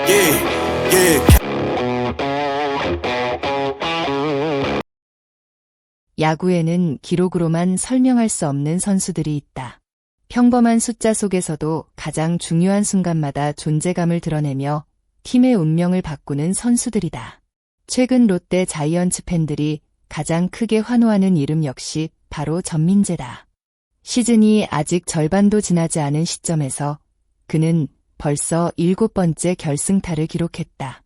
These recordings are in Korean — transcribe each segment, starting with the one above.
Yeah, yeah. 야구에는 기록으로만 설명할 수 없는 선수들이 있다. 평범한 숫자 속에서도 가장 중요한 순간마다 존재감을 드러내며 팀의 운명을 바꾸는 선수들이다. 최근 롯데 자이언츠 팬들이 가장 크게 환호하는 이름 역시 바로 전민재다. 시즌이 아직 절반도 지나지 않은 시점에서 그는 벌써 7번째 결승타를 기록했다.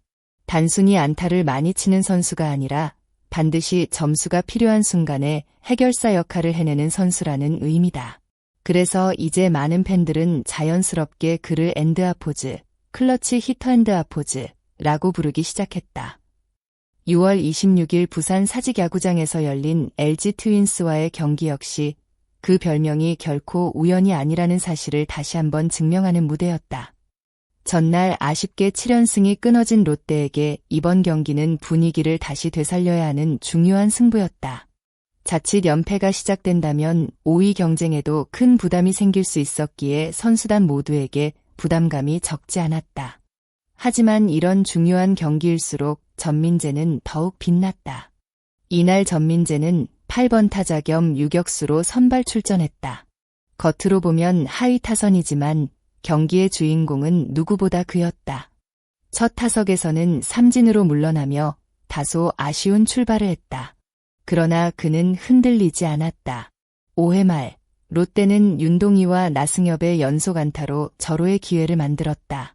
단순히 안타를 많이 치는 선수가 아니라 반드시 점수가 필요한 순간에 해결사 역할을 해내는 선수라는 의미다. 그래서 이제 많은 팬들은 자연스럽게 그를 엔드아포즈, 클러치 히터엔드아포즈라고 부르기 시작했다. 6월 26일 부산 사직야구장에서 열린 LG 트윈스와의 경기 역시 그 별명이 결코 우연이 아니라는 사실을 다시 한번 증명하는 무대였다. 전날 아쉽게 7연승이 끊어진 롯데에게 이번 경기는 분위기를 다시 되살려야 하는 중요한 승부였다. 자칫 연패가 시작된다면 5위 경쟁에도 큰 부담이 생길 수 있었기에 선수단 모두에게 부담감이 적지 않았다. 하지만 이런 중요한 경기일수록 전민재는 더욱 빛났다. 이날 전민재는 8번 타자 겸 유격수로 선발 출전했다. 겉으로 보면 하위 타선이지만 경기의 주인공은 누구보다 그였다. 첫 타석에서는 삼진으로 물러나며 다소 아쉬운 출발을 했다. 그러나 그는 흔들리지 않았다. 5회 말 롯데는 윤동희와 나승엽의 연속 안타로 절호의 기회를 만들었다.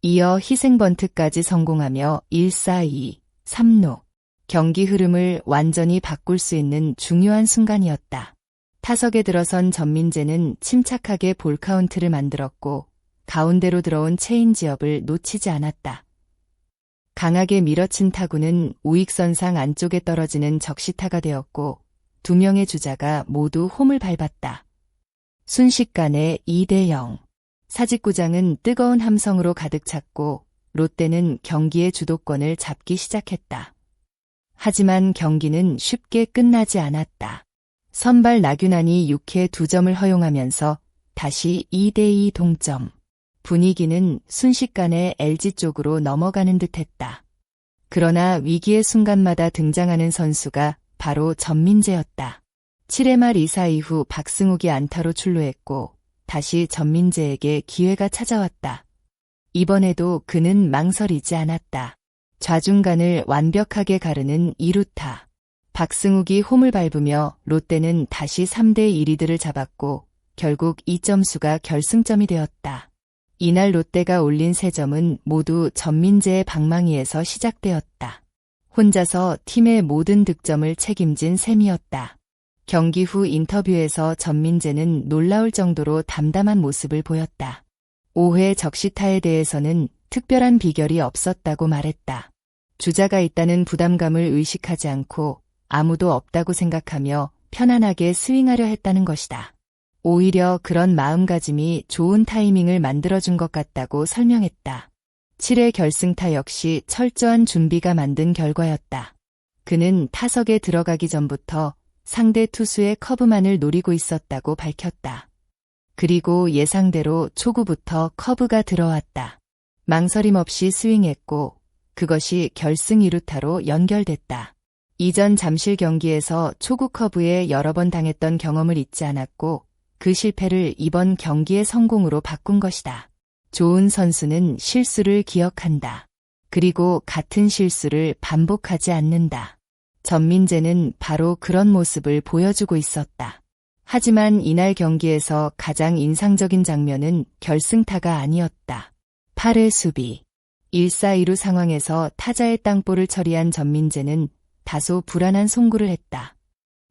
이어 희생번트까지 성공하며 1-4-2, 3루. 경기 흐름을 완전히 바꿀 수 있는 중요한 순간이었다. 타석에 들어선 전민재는 침착하게 볼 카운트를 만들었고 가운데로 들어온 체인지업을 놓치지 않았다. 강하게 밀어친 타구는 우익선상 안쪽에 떨어지는 적시타가 되었고 2명의 주자가 모두 홈을 밟았다. 순식간에 2-0. 사직구장은 뜨거운 함성으로 가득 찼고 롯데는 경기의 주도권을 잡기 시작했다. 하지만 경기는 쉽게 끝나지 않았다. 선발 나균안이 6회 2점을 허용하면서 다시 2-2 동점. 분위기는 순식간에 LG 쪽으로 넘어가는 듯했다. 그러나 위기의 순간마다 등장하는 선수가 바로 전민재였다. 7회 말 2사 이후 박승욱이 안타로 출루했고 다시 전민재에게 기회가 찾아왔다. 이번에도 그는 망설이지 않았다. 좌중간을 완벽하게 가르는 2루타. 박승욱이 홈을 밟으며 롯데는 다시 3대1 리드를 잡았고 결국 이 점수가 결승점이 되었다. 이날 롯데가 올린 3점은 모두 전민재의 방망이에서 시작되었다. 혼자서 팀의 모든 득점을 책임진 셈이었다. 경기 후 인터뷰에서 전민재는 놀라울 정도로 담담한 모습을 보였다. 5회 적시타에 대해서는 특별한 비결이 없었다고 말했다. 주자가 있다는 부담감을 의식하지 않고 아무도 없다고 생각하며 편안하게 스윙하려 했다는 것이다. 오히려 그런 마음가짐이 좋은 타이밍을 만들어준 것 같다고 설명했다. 7회 결승타 역시 철저한 준비가 만든 결과였다. 그는 타석에 들어가기 전부터 상대 투수의 커브만을 노리고 있었다고 밝혔다. 그리고 예상대로 초구부터 커브가 들어왔다. 망설임 없이 스윙했고 그것이 결승 2루타로 연결됐다. 이전 잠실 경기에서 초구 커브에 여러 번 당했던 경험을 잊지 않았고 그 실패를 이번 경기의 성공으로 바꾼 것이다. 좋은 선수는 실수를 기억한다. 그리고 같은 실수를 반복하지 않는다. 전민재는 바로 그런 모습을 보여주고 있었다. 하지만 이날 경기에서 가장 인상적인 장면은 결승타가 아니었다. 8회 수비. 1-4-2루 상황에서 타자의 땅볼을 처리한 전민재는 다소 불안한 송구를 했다.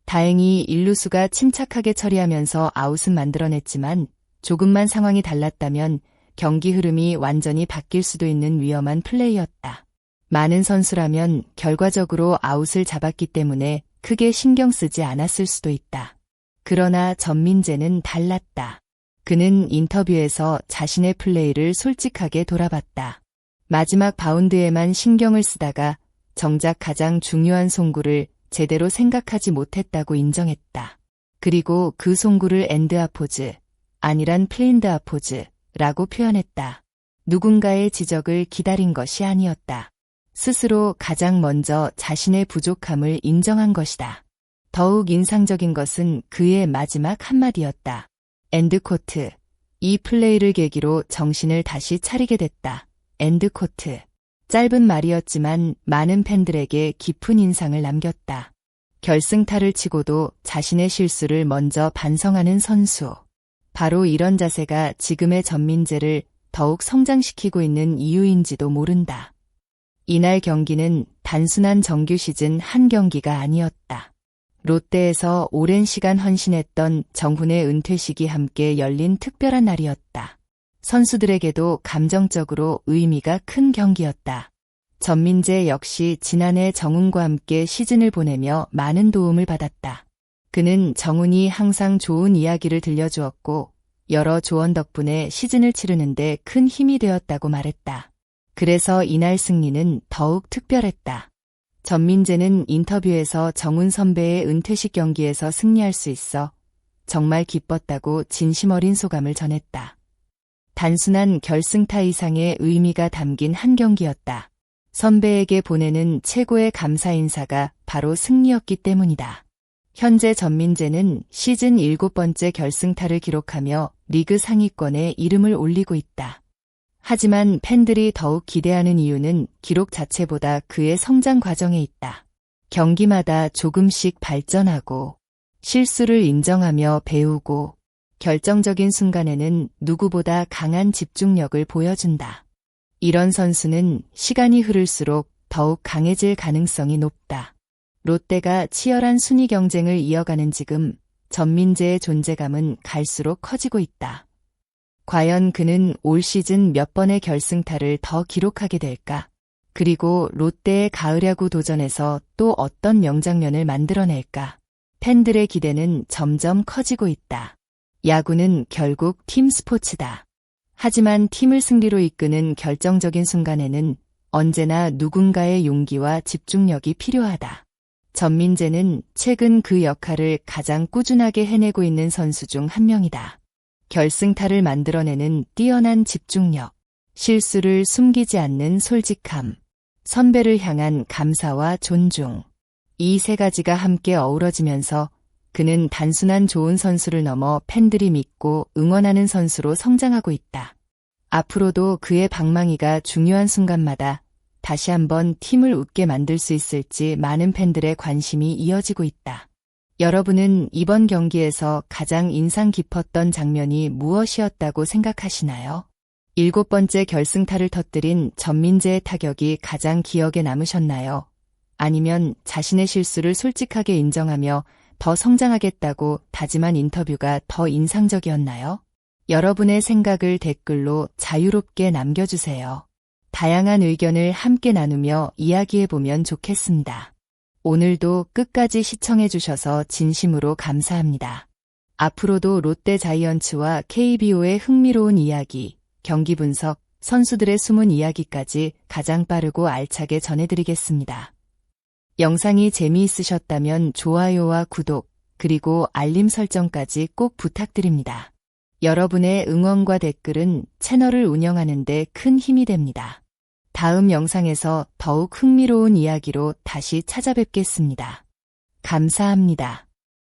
다행히 1루수가 침착하게 처리하면서 아웃은 만들어냈지만 조금만 상황이 달랐다면 경기 흐름이 완전히 바뀔 수도 있는 위험한 플레이였다. 많은 선수라면 결과적으로 아웃을 잡았기 때문에 크게 신경 쓰지 않았을 수도 있다. 그러나 전민재는 달랐다. 그는 인터뷰에서 자신의 플레이를 솔직하게 돌아봤다. 마지막 바운드에만 신경을 쓰다가 정작 가장 중요한 송구를 제대로 생각하지 못했다고 인정했다. 그리고 그 송구를 엔드아포즈, 아니란 플레인드아포즈, 라고 표현했다. 누군가의 지적을 기다린 것이 아니었다. 스스로 가장 먼저 자신의 부족함을 인정한 것이다. 더욱 인상적인 것은 그의 마지막 한마디였다. 엔드코트. 이 플레이를 계기로 정신을 다시 차리게 됐다. 엔드코트. 짧은 말이었지만 많은 팬들에게 깊은 인상을 남겼다. 결승타를 치고도 자신의 실수를 먼저 반성하는 선수. 바로 이런 자세가 지금의 전민재를 더욱 성장시키고 있는 이유인지도 모른다. 이날 경기는 단순한 정규 시즌 한 경기가 아니었다. 롯데에서 오랜 시간 헌신했던 정훈의 은퇴식이 함께 열린 특별한 날이었다. 선수들에게도 감정적으로 의미가 큰 경기였다. 전민재 역시 지난해 정훈과 함께 시즌을 보내며 많은 도움을 받았다. 그는 정훈이 항상 좋은 이야기를 들려주었고 여러 조언 덕분에 시즌을 치르는데 큰 힘이 되었다고 말했다. 그래서 이날 승리는 더욱 특별했다. 전민재는 인터뷰에서 정훈 선배의 은퇴식 경기에서 승리할 수 있어 정말 기뻤다고 진심 어린 소감을 전했다. 단순한 결승타 이상의 의미가 담긴 한 경기였다. 선배에게 보내는 최고의 감사 인사가 바로 승리였기 때문이다. 현재 전민재는 시즌 7번째 결승타를 기록하며 리그 상위권에 이름을 올리고 있다. 하지만 팬들이 더욱 기대하는 이유는 기록 자체보다 그의 성장 과정에 있다. 경기마다 조금씩 발전하고 실수를 인정하며 배우고 결정적인 순간에는 누구보다 강한 집중력을 보여준다. 이런 선수는 시간이 흐를수록 더욱 강해질 가능성이 높다. 롯데가 치열한 순위 경쟁을 이어가는 지금 전민재의 존재감은 갈수록 커지고 있다. 과연 그는 올 시즌 몇 번의 결승타를 더 기록하게 될까? 그리고 롯데의 가을 야구 도전에서 또 어떤 명장면을 만들어낼까? 팬들의 기대는 점점 커지고 있다. 야구는 결국 팀 스포츠다. 하지만 팀을 승리로 이끄는 결정적인 순간에는 언제나 누군가의 용기와 집중력이 필요하다. 전민재는 최근 그 역할을 가장 꾸준하게 해내고 있는 선수 중 한 명이다. 결승타를 만들어내는 뛰어난 집중력, 실수를 숨기지 않는 솔직함, 선배를 향한 감사와 존중. 이 세 가지가 함께 어우러지면서 그는 단순한 좋은 선수를 넘어 팬들이 믿고 응원하는 선수로 성장하고 있다. 앞으로도 그의 방망이가 중요한 순간마다 다시 한번 팀을 웃게 만들 수 있을지 많은 팬들의 관심이 이어지고 있다. 여러분은 이번 경기에서 가장 인상 깊었던 장면이 무엇이었다고 생각하시나요? 7번째 결승타를 터뜨린 전민재의 타격이 가장 기억에 남으셨나요? 아니면 자신의 실수를 솔직하게 인정하며 더 성장하겠다고 다짐한 인터뷰가 더 인상적이었나요? 여러분의 생각을 댓글로 자유롭게 남겨주세요. 다양한 의견을 함께 나누며 이야기해보면 좋겠습니다. 오늘도 끝까지 시청해주셔서 진심으로 감사합니다. 앞으로도 롯데 자이언츠와 KBO의 흥미로운 이야기, 경기 분석, 선수들의 숨은 이야기까지 가장 빠르고 알차게 전해드리겠습니다. 영상이 재미있으셨다면 좋아요와 구독, 그리고 알림 설정까지 꼭 부탁드립니다. 여러분의 응원과 댓글은 채널을 운영하는 데 큰 힘이 됩니다. 다음 영상에서 더욱 흥미로운 이야기로 다시 찾아뵙겠습니다. 감사합니다.